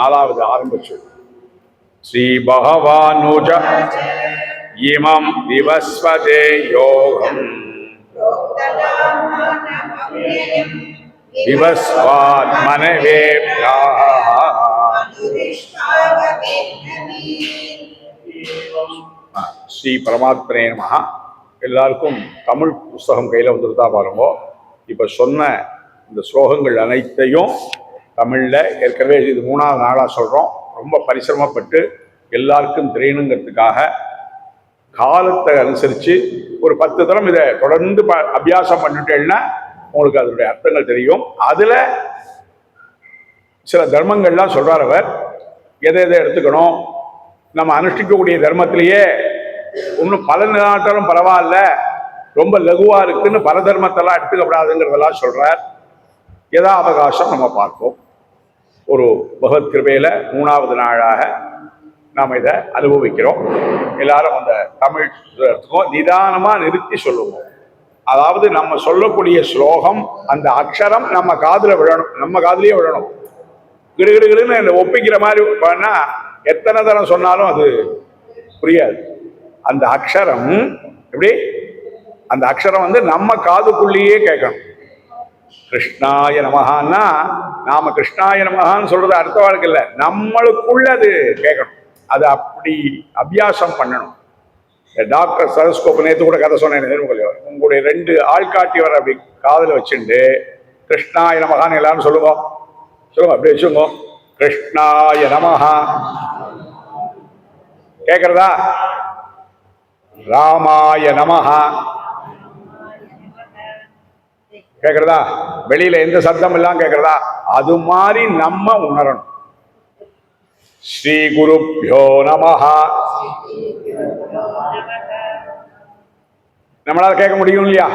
நாலாவது ஆரம்ப சொல். ஸ்ரீ பகவானுஜ இமம் விவஸ்வதே யோகம் விவஸ்வாத் மனவேப்யாஹ. ஸ்ரீ பரமாத்மனே நமஹ. எல்லாருக்கும் தமிழ் புஸ்தகம் கையில் வந்துருந்தா பாருங்க. இப்போ சொன்ன இந்த ஸ்லோகங்கள் அனைத்தையும் தமிழில் ஏற்கனவே இது 3வது நாளாக சொல்கிறோம். ரொம்ப பரிசிரமப்பட்டு எல்லாருக்கும் தெரியணுங்கிறதுக்காக காலத்தை அனுசரித்து ஒரு 10 தரம் இதை தொடர்ந்து அபியாசம் பண்ணிட்டேன்னா உங்களுக்கு அதனுடைய அர்த்தங்கள் தெரியும். அதில் சில தர்மங்கள்லாம் சொல்கிறார் அவர். எதை எடுத்துக்கணும், நம்ம அனுஷ்டிக்கக்கூடிய தர்மத்திலேயே இன்னும் பல நாட்டாலும் பரவாயில்ல, ரொம்ப லகுவாக இருக்குன்னு பல தர்மத்தெல்லாம் எடுத்துக்கப்படாதுங்கிறதெல்லாம் சொல்கிறார். எதா அவகாசம் நம்ம பார்ப்போம். ஒரு பகவத் கிருபையில் 3வது நாளாக நாம் இதை அனுபவிக்கிறோம். எல்லாரும் அந்த தமிழ் எடுத்துக்கோம், நிதானமாக நிறுத்தி சொல்லுவோம். அதாவது நம்ம சொல்லக்கூடிய ஸ்லோகம் அந்த அக்ஷரம் நம்ம காதில் விழணும், நம்ம காதிலேயே விழணும். கிடுகிடுன்னு ஒப்பிக்கிற மாதிரி பண்ணா எத்தனை தரம் சொன்னாலும் அது புரியாது. அந்த அக்ஷரம் எப்படி, அந்த அக்ஷரம் நம்ம காதுக்குள்ளேயே கேட்கணும். கிருஷ்ணாய நமகான்னா நாம கிருஷ்ணாய நமகான்னு சொல்றது அடுத்த வாழ்க்கை இல்லை, நம்மளுக்குள்ள அது கேட்கணும். அது அப்படி அபியாசம் பண்ணணும். டாக்டர் சரஸ்கோப் நேற்று கூட கதை சொன்னேன். உங்களுடைய 2 ஆள்காட்டியவர் அப்படி காதில் வச்சுட்டு கிருஷ்ணாய நமகான்னு எல்லாரும் சொல்லுங்க, சொல்லுங்க, அப்படி வச்சுங்க. கிருஷ்ணாய நமஹா கேட்கறதா? ராமாய நமஹா கேட்கறதா? வெளியில எந்த சப்தம் எல்லாம் கேட்கறதா? அது மாதிரி நம்ம உணரணும். ஸ்ரீ குருப்யோ நமஹா நம்மளால கேட்க முடியும் இல்லையா?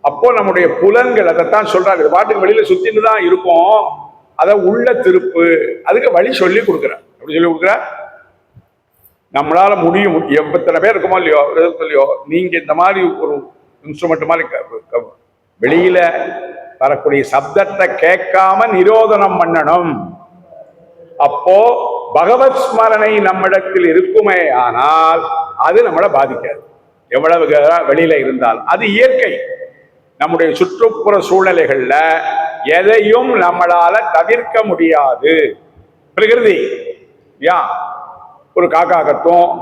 அப்போ நம்முடைய புலன்கள் அதைத்தான் சொல்றாங்க. இது பாட்டுக்கு வெளியில சுத்திட்டு தான் இருக்கும், அதை உள்ள திருப்பு, அதுக்கு வழி சொல்லி கொடுக்குற. அப்படி சொல்லி கொடுக்குற நம்மளால முடியும். எத்தனை பேர் இருக்குமோ இல்லையோ, நீங்க இந்த மாதிரி ஒரு இன்ஸ்ட்ருமெண்ட் மாதிரி வெளியில வரக்கூடிய சப்தத்தை கேட்காம நிரோதனம் பண்ணணும். அப்போ பகவத் ஸ்மரணை நம்மிடத்தில் இருக்குமே ஆனால் அது நம்மளை பாதிக்காது. எவ்வளவு வெளியில இருந்தால் அது இயற்கை. நம்முடைய சுற்றுப்புற சூழ்நிலைகள்ல எதையும் நம்மளால தவிர்க்க முடியாது. பிரகிருதி ஒரு காக்கா கத்தும்,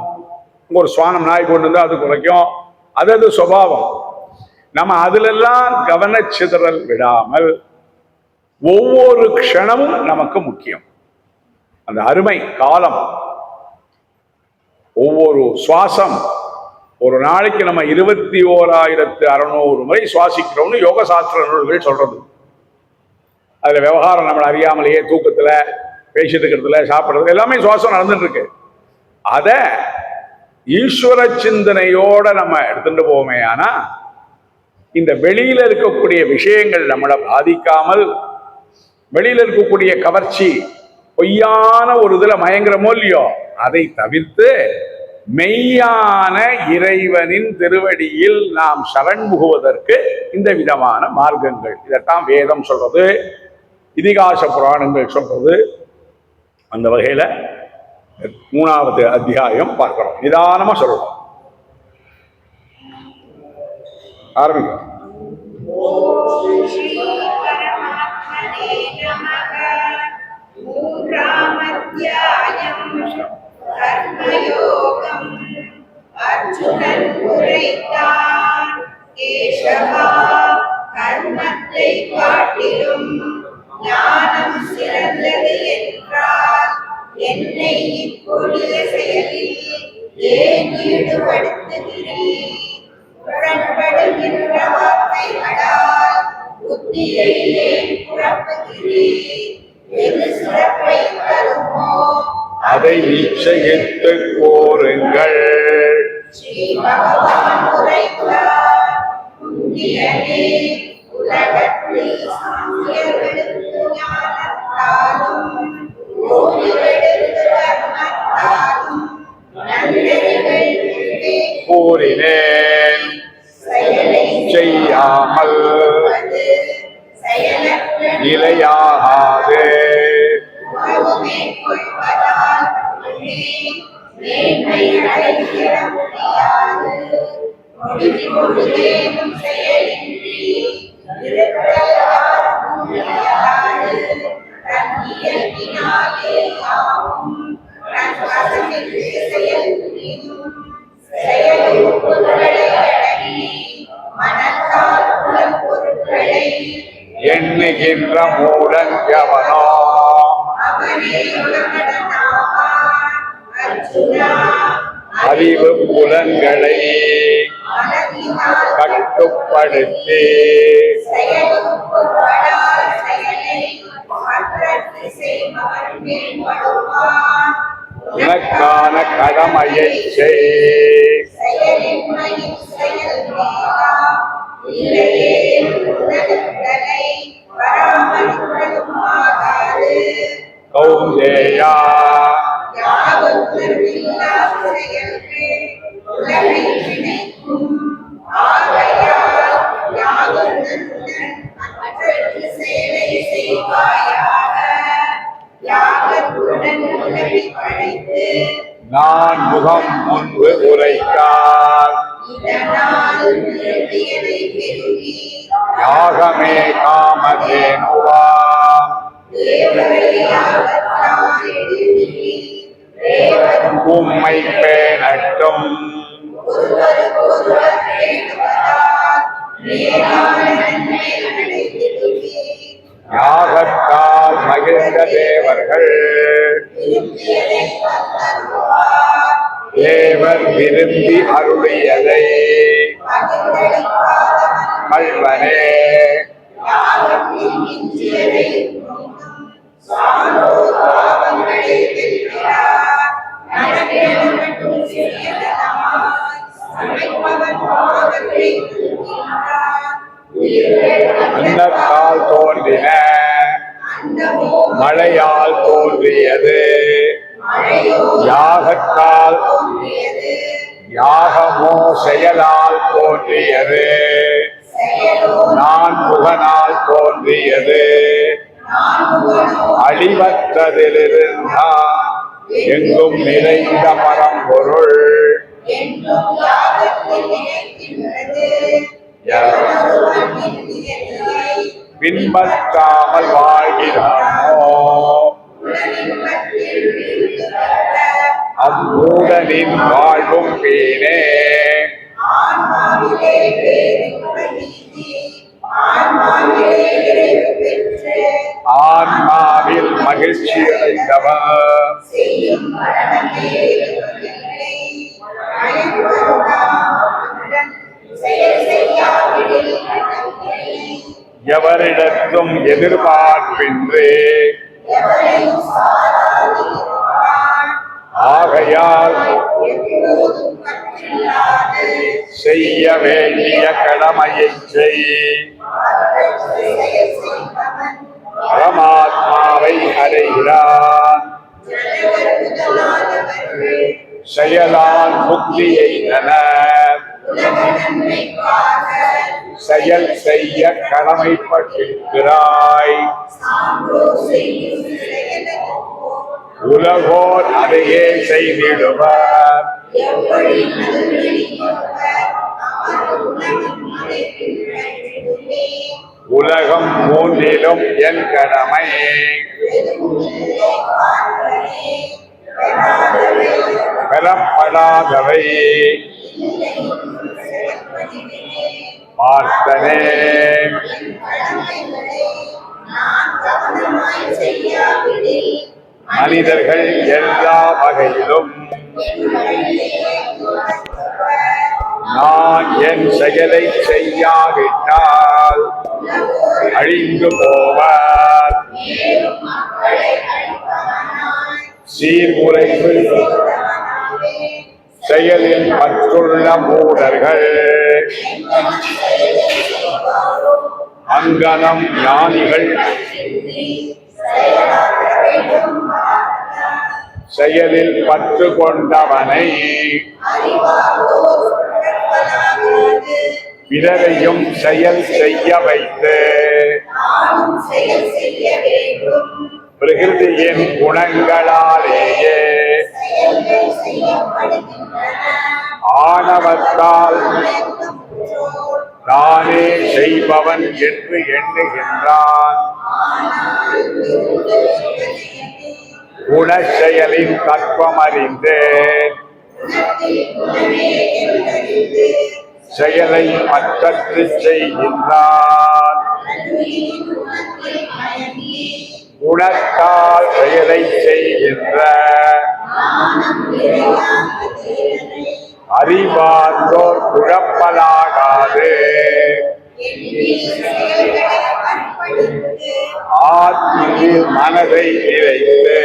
ஒரு சுவானம் நாய் கொண்டு வந்து அது குலைக்கும், அது சுபாவம். நம்ம அதுலெல்லாம் கவனச்சிதறல் விடாமல் ஒவ்வொரு க்ஷணமும் நமக்கு முக்கியம். அந்த அருமை காலம், ஒவ்வொரு சுவாசம். ஒரு நாளைக்கு நம்ம 21,600 முறை சுவாசிக்கிறோம்னு யோக சாஸ்திர நூல்கள் சொல்றது. அதுல விவகாரம் நம்மளை அறியாமலேயே தூக்கத்துல, பேசிட்டு இருக்கிறதுல, சாப்பிட்றது எல்லாமே சுவாசம் நடந்துட்டு இருக்கு. அத ஈஸ்வர சிந்தனையோட நம்ம எடுத்துட்டு போவோமே. ஆனா இந்த வெளியில இருக்கக்கூடிய விஷயங்கள் நம்மளை பாதிக்காமல், வெளியில இருக்கக்கூடிய கவர்ச்சி, பொய்யான ஒரு இதுல மயங்குறமோ இல்லையோ, அதை தவிர்த்து மெய்யான இறைவனின் திருவடியில் நாம் சரண் புகுவதற்கு இந்த விதமான மார்க்கங்கள். இதைத்தான் வேதம் சொல்றது, இதிகாச புராணங்கள் சொல்றது. அந்த வகையில 3வது அத்தியாயம் பார்க்கிறோம். நிதானமா சொல்லணும். ஆரம்பிக்கிறோம். அர்ஜுனன் உரைத்தான், கேசவா, கர்மத்தை காட்டிலும் ஞானம் சிறந்தது என்றால் என்னை இக்கொடிய செயலில் ஏன் ஈடுபடுத்துகிறீர்? முரண்படுகின்ற வார்த்தைகளால் புத்தியை ஏன் குழப்புகிறீர்? எது சிறப்பை தருமோ அதை நிச்சயித்து கோருங்கள். ஸ்ரீ பகவான் உரைத்தார், புண்ணியனே, உலகத்தில் சாமியர்களுக்கு ஞானத்தாலும் ஓரிவெடுத்து கர்மத்தாலும் நன்னெறிகள் கூறினேன், செய்யாமல் நிலையாகாது. மேற்கொள்வதால் மேன்மை அடைந்திட முடியாது. மொழிதேனும் செயலின்றி இருத்தல் யாருக்கும் முடியாது. தன் இயல்பினாலே யாவும் தன் வசமின்றி செயல் புரியும். செயலும் பொருள்களை அடக்கி மனத்தால் புலப்பொருட்களை எண்ணுகின்ற மூடன் எவனோ அவனே உலகனாவான். அர்ஜுனா, அறிவு புலன்களை மனதினால் கட்டுப்படுத்தி செயலும் பொருளால் செயலை மற்றற்கு செய்பவன் மேம்படுவான். உனக்கான கடமையை செய். செயலின்மையின் செயல் நீங்கா. இல்லையே உலகங்களை பராமரிப்பதும் ஆகாது. கௌந்தேயா யாவொன்றில்லா செயல்கள் உலகை நினைக்கும். ஆகையால் யாவொன்றுடன் மற்றற்கு சேவை செய்வாயாக. யாவற்றுடன் உலகை படைத்து நான் முகம் முன்பு உரைத்தார். இதனால் விரும்பியதை பெருகி யாகமே காமதேனுவா தேவரை யாவத்தால் எழுதி தேவரும் உம்மை பேணட்டும். ஒருவருக்கொருவர் பேணுவதால் மேலான நன்மை அடைந்திடுவீர். யாகத்தால் மகிழ்ந்த தேவர்கள் விரும்பியதை தந்தருள்வார். தேவர் விரும்பி அருளியதை பகிர்ந்தளிக்காதவன் கள்வனே. யாவற்றில் மிஞ்சியதை உண்ணும். சான்றோர் பாவங்களை வெல்கிறார். நடக்கென மட்டும் சிறியதனமாய் சமைப்பவன் பாவத்தை தூக்கின்றார். உயிர்கள் அன்னத்தால் தோன்றின அண்டமோ மழையால் தோன்றியது. மழையோ யாகத்தால் தோன்றியது. யாகமோ செயலால் தோன்றியது. செயலோ நான் முகனால் தோன்றியது. நான்முகனோ அழிவற்றதிலிருந்தான் எங்கும் நிறைந்த பரம்பொருள். என்றும் யாவத்தில் நினைக்கின்றது. ஒருவன் நித்தியத்தை பின்பற்றாமல் வாழ்கிறானோ உலகின்பத்தில் வீழ்த்துகின்ற அம்மூடனின் வாழ்வும் வீணே. ஆன்மாவிலே பேரின்ப நீதி. ஆன்மாவிலே நிறைவு பெற்று ஆன்மாவில் மகிழ்ச்சி அடைந்தவன் செய்யும் மரணமே இல்லை. பயன்படுத்தாமலுடன் செயல் செய்யாவிடில் மரணமில்லை. எவரிடத்தும் எதிர்பார்ப்பின்றி எவரையும் சாராதிருப்பான். ஆகையால் எப்போதும் பற்றில்லாது செய்ய வேண்டிய கடமையை செய். செயல் செய்பவன் பரமாத்மாவை அடைகிறான். ஜனகர் முதலானவர்கள் செயலால் முக்தி எய்தனர். உலக நன்மைக்காக செயல் செய்ய கடமைப்பட்டிருக்கிறாய். சான்றோர் செய்யும் செயலுக்கோ உலகோர் அதையே செய்திடுவர். எப்படி நல்வழியோவர் அவர் உலகம் அதை பின்பற்றிடுமே. உலகம் மூன்றிலும் என் கடமை. எதுவுமில்லை பார்ப்பனே. பெறாதவை பெறப்படாதவை செயற்படுகிறே. பார்த்தனே. என் கடமைகளை நான் கவனமாய் செய்யாவிடில் மனிதர்கள் எல்லா வகையிலும் நான் என் செயலை செய்யாவிட்டால் அழிந்து போவார். சீர்குலைவு செயலில் பற்றுள்ள மூடர்கள் அங்கனம் ஞானிகள் செயலில் பற்று கொண்டவனை பிறரையும் செயல் செய்ய வைத்து பிரகிருதியின் குணங்களாலேயே செயல்கள் செய்யப்படுகின்றன. ஆணவத்தால் மயக்கமுற்றோர் தானே செய்பவன் என்று எண்ணுகின்றான். ஆனால் குணச்செயலே குணச்செயலின் தத்துவம் அறிந்து குணத்தில் குணமே என்றறிந்து செயலை மற்றற்று செய்கின்றான். அன்பின் குணத்தில் மயங்கி குணத்தால் செயலை செய்கின்ற ஞானம் நிறைவாக தீரனை அறிவார்ந்தோர் குழப்பலாகாது. எண்ணிய செயல்களை அர்ப்பணித்து ஆத்மீர் மனதை நிறைத்து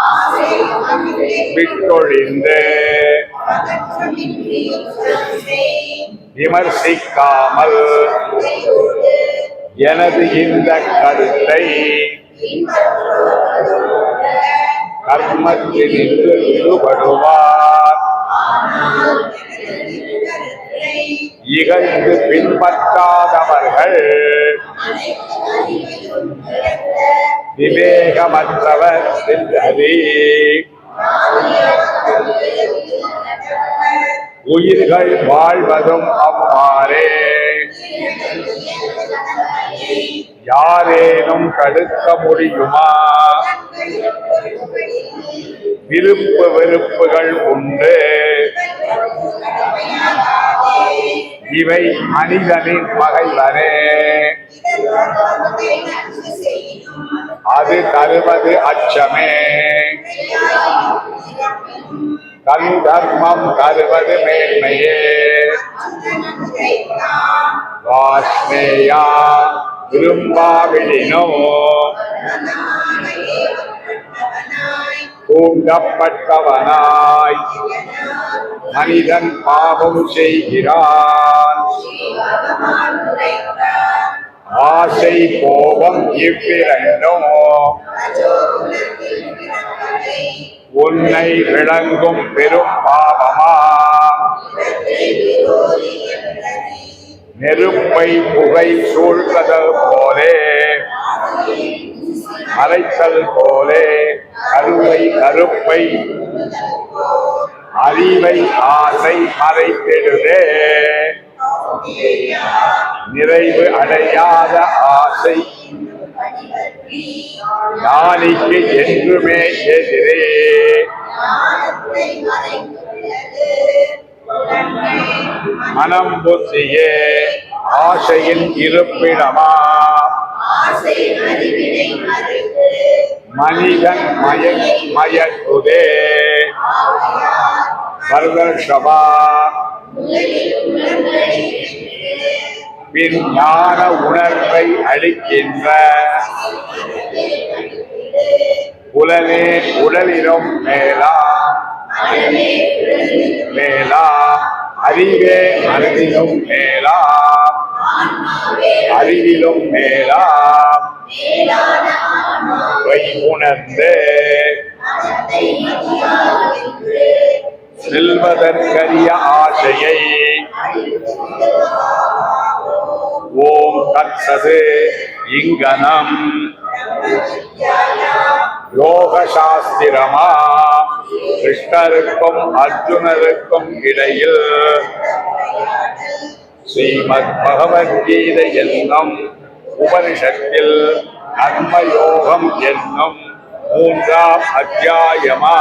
ஆசை அகன்று விட்டொழிந்து பதற்றமின்றி சற்றை விமர்சிக்காமல் உரையோடு எனது இந்த கருத்தை பின்பற்றுவதோடு கர்மத்தினின்று விடுபடுவார். ஆனால் எனது கருத்தை இகழ்ந்து பின்பற்றாதவர்கள் அனைத்து அறிவையும் இழந்த விவேகமற்றவர் சிந்ததி. உயிர்கள் வாழ்வதும் அவ்வாறே. யாரேனும் தடுக்க முடியுமா? விருப்பு வெறுப்புகள் உண்டு. இவை மனிதனின் பகைவனே. அது தருவது அச்சமே. தன் தர்மம் தருவது மேன்மையே. வாஸ்மேயா விரும்பாவிடினோ தூண்டப்பட்டவனாய் மனிதன் பாவம் செய்கிறான். ஆசை கோபம் இவ்விரண்டும் உன்னை விளங்கும் பெரும் பாவமா. நெருப்பை புகை சூழ்வது போலே மறைத்தல் போலே கருப்பை அறிவை ஆசை மறைத்திடுதே. நிறைவு அடையாத ஆசை ஞானிக்கு என்றுமே எதிரே. மனம் புத்தியே ஆசையின் இருப்பிடமா. மனிதன் மயக்குதே. பரதர்ஷபா பின் ஞான உணர்வை அளிக்கின்ற புலனே உடலிலும் மேலா அறிவே மனதிலும் மேலா அறிவிலும் மேலா உணர்ந்து செல்வதற்கரிய ஆசையை ஓம் தத்சது இங்கனம் யோக சாஸ்திரமா கிருஷ்ணருக்கும் அர்ஜுனருக்கும் இடையில் ஸ்ரீமத் பகவத்கீதை என்னும் உபனிஷத்தில் கர்மயோகம் என்னும் 3ஆம் அத்தியாயமா